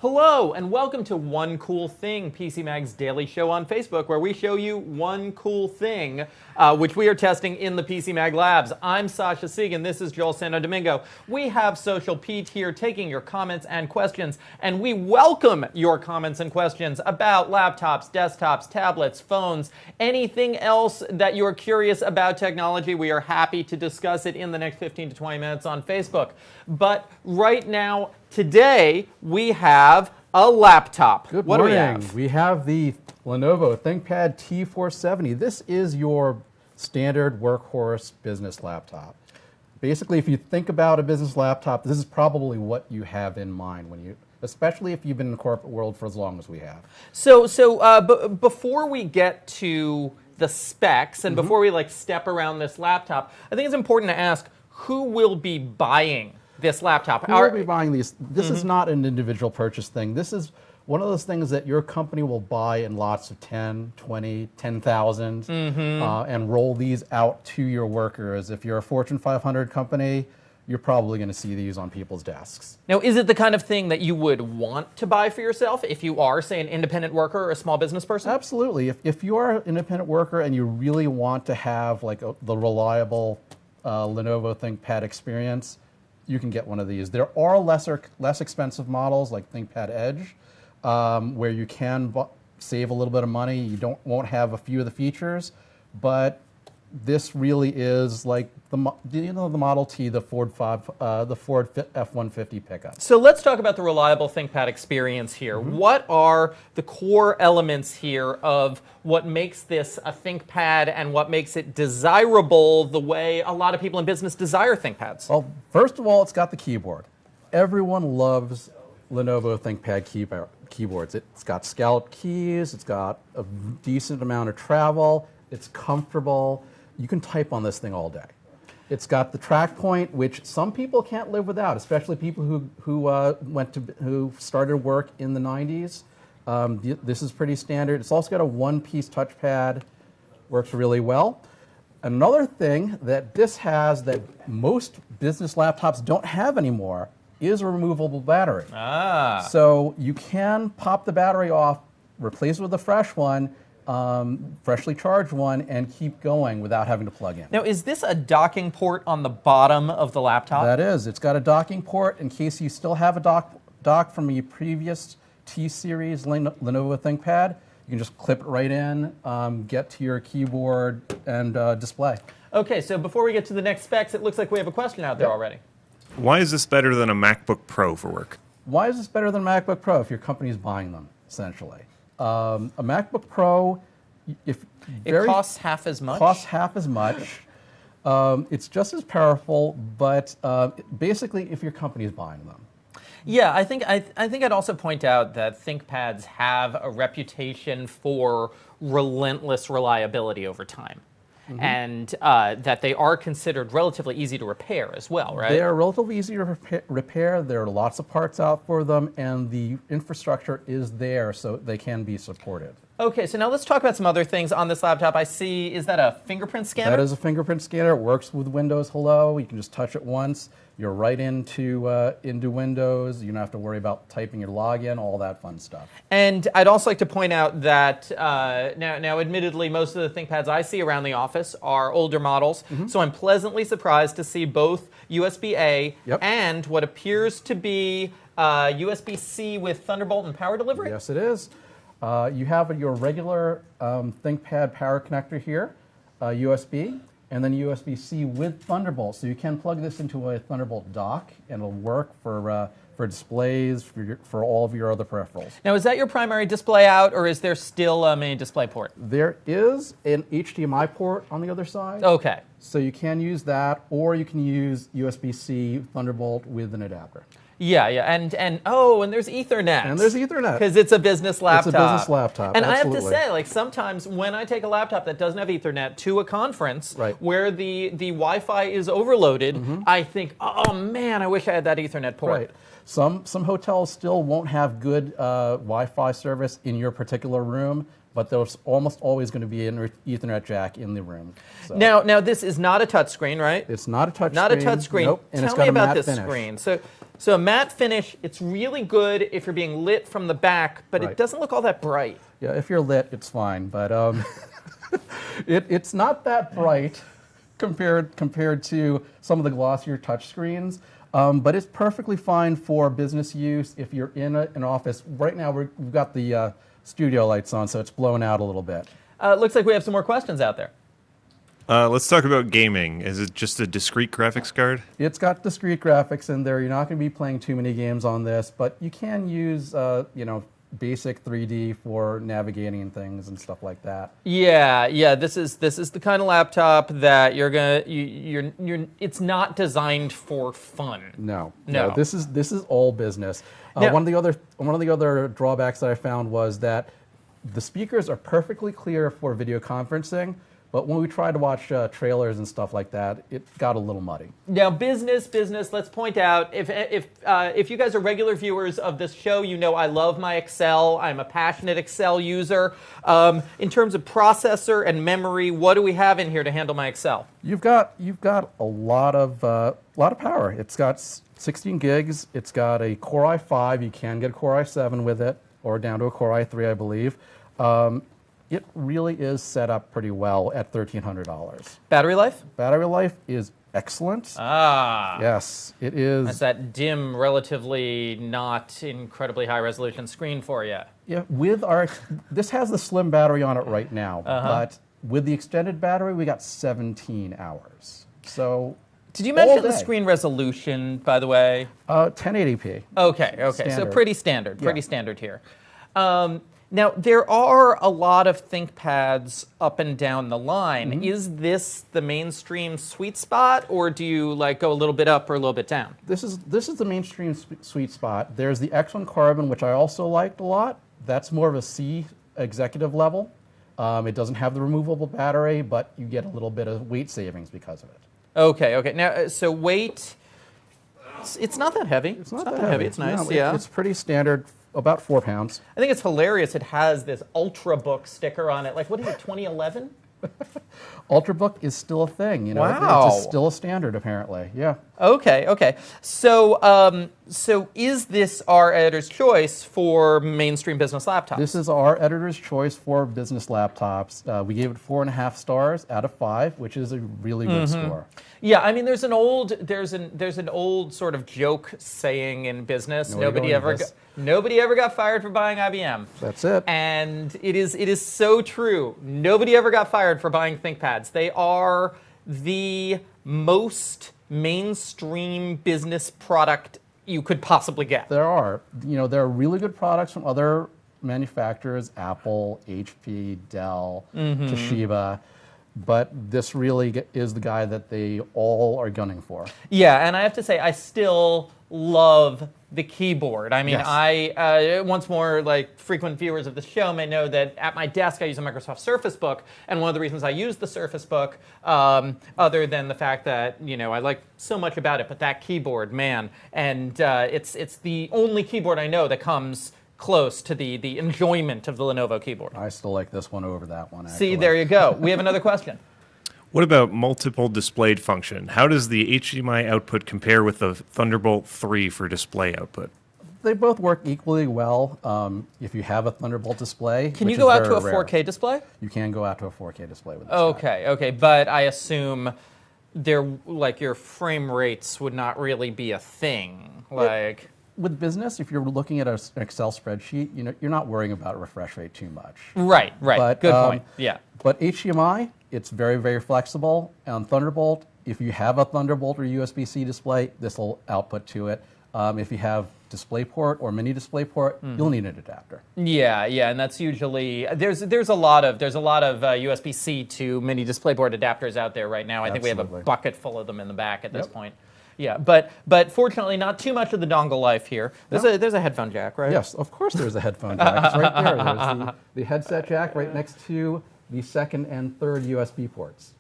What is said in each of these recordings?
Hello, and welcome to One Cool Thing, PC Mag's daily show on Facebook, where we show you one cool thing, which we are testing in the PC Mag Labs. I'm Sasha Segan, this is Joel Santo Domingo. We have Social Pete here taking your comments and questions, and we welcome your comments and questions about laptops, desktops, tablets, phones, anything else that you're curious about technology. We are happy to discuss it in the next 15 to 20 minutes on Facebook. But right now, today, we have a laptop. Good What morning. do we have? We have the Lenovo ThinkPad T470. This is your standard workhorse business laptop. Basically, if you think about a business laptop, this is probably what you have in mind when you, especially if you've been in the corporate world for as long as we have. So before we get to the specs and before we step around this laptop, I think it's important to ask who will be buying this laptop. Who will be buying these? This is not an individual purchase thing. This is one of those things that your company will buy in lots of 10, 20, 10,000 and roll these out to your workers. If you're a Fortune 500 company, you're probably going to see these on people's desks. Now, is it the kind of thing that you would want to buy for yourself if you are, say, an independent worker or a small business person? Absolutely. If you are an independent worker and you really want to have the reliable Lenovo ThinkPad experience, you can get one of these. There are less expensive models like ThinkPad Edge, where you can save a little bit of money. You won't have a few of the features, but this really is like the Model T, the Ford F-150 pickup. So let's talk about the reliable ThinkPad experience here. What are the core elements here of what makes this a ThinkPad and what makes it desirable the way a lot of people in business desire ThinkPads? Well, first of all, it's got the keyboard. Everyone loves Lenovo ThinkPad keyboards. It's got scalloped keys, it's got a decent amount of travel, it's comfortable. You can type on this thing all day. It's got the track point, which some people can't live without, especially people who started work in the 90s. This is pretty standard. It's also got a one-piece touchpad, works really well. Another thing that this has that most business laptops don't have anymore is a removable battery. So you can pop the battery off, replace it with a fresh one, freshly charged one, and keep going without having to plug in. Now, is this a docking port on the bottom of the laptop? That is. It's got a docking port in case you still have a dock from your previous T-Series Lenovo ThinkPad. You can just clip it right in, get to your keyboard, and display. Okay, so before we get to the next specs, it looks like we have a question out there already. Why is this better than a MacBook Pro for work? Why is this better than a MacBook Pro if your company's buying them, essentially? A MacBook Pro, it costs half as much? Costs half as much. It's just as powerful, but basically if your company's buying them. Yeah, I think I'd also point out that ThinkPads have a reputation for relentless reliability over time. And that they are considered relatively easy to repair as well, right? They are relatively easy to repair. There are lots of parts out for them, and the infrastructure is there so they can be supported. Okay, so now let's talk about some other things on this laptop. I see, is that a fingerprint scanner? That is a fingerprint scanner. It works with Windows Hello. You can just touch it once. You're right into Windows. You don't have to worry about typing your login, all that fun stuff. And I'd also like to point out that now, admittedly, most of the ThinkPads I see around the office are older models. So I'm pleasantly surprised to see both USB-A and what appears to be USB-C with Thunderbolt and power delivery. Yes, it is. You have your regular ThinkPad power connector here, USB, and then USB-C with Thunderbolt. So you can plug this into a Thunderbolt dock, and it'll work for displays, for all of your other peripherals. Now, is that your primary display out, or is there still a main display port? There is an HDMI port on the other side. Okay. So you can use that, or you can use USB-C Thunderbolt with an adapter. Yeah, and there's Ethernet. And there's Ethernet. Because it's a business laptop. It's a business laptop, And absolutely. I have to say, sometimes when I take a laptop that doesn't have Ethernet to a conference where the Wi-Fi is overloaded, I think, oh man, I wish I had that Ethernet port. Right. Some hotels still won't have good Wi-Fi service in your particular room. but there's almost always going to be an Ethernet jack in the room. So Now this is not a touchscreen, right? it's not a touch Not screen. a touch screen. Nope. And Tell it's got me a about matte this finish. screen. So a matte finish, it's really good if you're being lit from the back, but Right. it doesn't look all that bright. Yeah, if you're lit, it's fine, but it's not that bright compared to some of the glossier touch screens. But it's perfectly fine for business use if you're in an office. Right now, we've got the studio lights on, so it's blown out a little bit. Looks like we have some more questions out there. Let's talk about gaming. Is it just a discrete graphics card? It's got discrete graphics in there. You're not going to be playing too many games on this, but you can use, basic 3D for navigating and things and stuff like that. Yeah. This is the kind of laptop that it's not designed for fun. No. This is all business. Now- one of the other drawbacks that I found was that the speakers are perfectly clear for video conferencing, but when we tried to watch trailers and stuff like that, it got a little muddy. Now, business. Let's point out if you guys are regular viewers of this show, you know I love my Excel. I'm a passionate Excel user. In terms of processor and memory, what do we have in here to handle my Excel? You've got a lot of power. It's got 16 gigs. It's got a Core i5. You can get a Core i7 with it, or down to a Core i3, I believe. It really is set up pretty well at $1,300. Battery life? Battery life is excellent. Yes, it is. That's that dim, relatively not incredibly high resolution screen for you. Yeah, this has the slim battery on it right now, but with the extended battery, we got 17 hours. So Did you mention the day. screen resolution, by the way? 1080p. Okay. So Standard. pretty standard. Pretty Yeah. standard here. Now, there are a lot of ThinkPads up and down the line. Mm-hmm. Is this the mainstream sweet spot, or do you go a little bit up or a little bit down? This is the mainstream sweet spot. There's the X1 Carbon, which I also liked a lot. That's more of a C executive level. It doesn't have the removable battery, but you get a little bit of weight savings because of it. Okay. Now, so weight, it's not that heavy. It's not that heavy. It's nice, No, yeah. It's pretty standard, about 4 pounds. I think it's hilarious. It has this Ultrabook sticker on it. What is it, 2011? Ultrabook is still a thing. Wow. It's still a standard, apparently. Yeah. Okay. So is this our editor's choice for mainstream business laptops? This is our editor's choice for business laptops. We gave it 4.5 stars out of 5, which is a really good score. Yeah, I mean, there's an old sort of joke saying in business. Nobody ever got fired for buying IBM. That's it. And it is so true. Nobody ever got fired for buying ThinkPads. They are the most mainstream business product you could possibly get. There are really good products from other manufacturers, Apple, HP, Dell, Toshiba, but this really is the guy that they all are gunning for. Yeah, and I have to say, I still love the keyboard. I mean, Yes. I once more, frequent viewers of the show may know that at my desk I use a Microsoft Surface Book, and one of the reasons I use the Surface Book, other than the fact that I like so much about it, but that keyboard, man, and it's the only keyboard I know that comes close to the enjoyment of the Lenovo keyboard. I still like this one over that one, See, actually. there you go. We have another question. What about multiple displayed function? How does the HDMI output compare with the Thunderbolt 3 for display output? They both work equally well if you have a Thunderbolt display. Can you which go is out to a very rare. 4K display? You can go out to a 4K display with this guy. Okay, but I assume your frame rates would not really be a thing. With business, if you're looking at an Excel spreadsheet, you're not worrying about refresh rate too much. Right. But, Good point. Yeah. But HDMI, it's very, very flexible. On Thunderbolt, if you have a Thunderbolt or USB-C display, this will output to it. If you have DisplayPort or mini DisplayPort, you'll need an adapter. Yeah, and that's usually there's a lot of USB-C to mini DisplayPort adapters out there right now. I think we have a Absolutely. bucket full of them in the back at this point. Yeah, but fortunately, not too much of the dongle life here. There's a headphone jack, right? Yes, of course there's a headphone jack. It's right there. There's the headset jack right next to the second and third USB ports.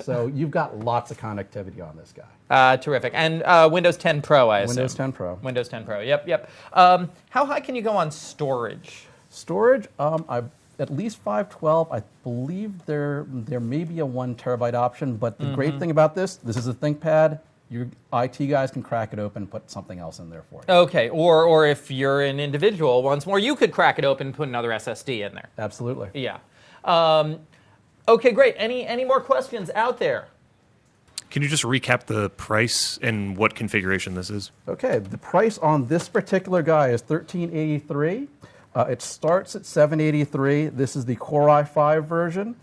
So you've got lots of connectivity on this guy. Terrific. And Windows 10 Pro, I assume. Windows 10 Pro. Windows 10 Pro. Yep. How high can you go on storage? Storage, I at least 512. I believe there may be a 1 terabyte option, but the great thing about this is a ThinkPad. Your IT guys can crack it open and put something else in there for you. Okay, or if you're an individual, once more, you could crack it open and put another SSD in there. Absolutely. Yeah. Okay, great. Any more questions out there? Can you just recap the price and what configuration this is? Okay, the price on this particular guy is $1383. It starts at $783. This is the Core i5 version,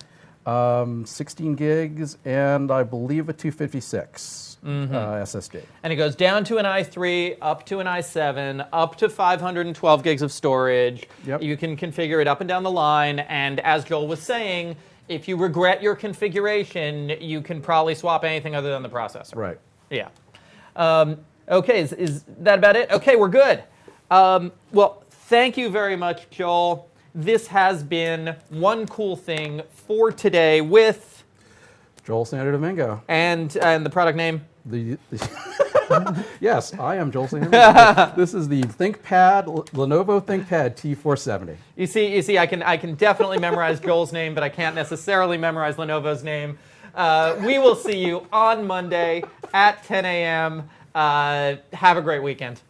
16 gigs, and I believe a 256 SSD. And it goes down to an i3, up to an i7, up to 512 gigs of storage. Yep. You can configure it up and down the line. And as Joel was saying, if you regret your configuration, you can probably swap anything other than the processor. Right. Yeah. Okay, is that about it? Okay, we're good. Well, thank you very much, Joel. This has been One Cool Thing for today with... Joel Sandro Domingo. And the product name? Yes, I am Joel Sandro. This is the Lenovo ThinkPad T470. You see, I can definitely memorize Joel's name, but I can't necessarily memorize Lenovo's name. We will see you on Monday at 10 a.m. Have a great weekend.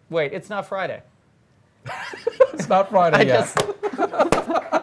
Wait, it's not Friday. It's not Friday yet. just...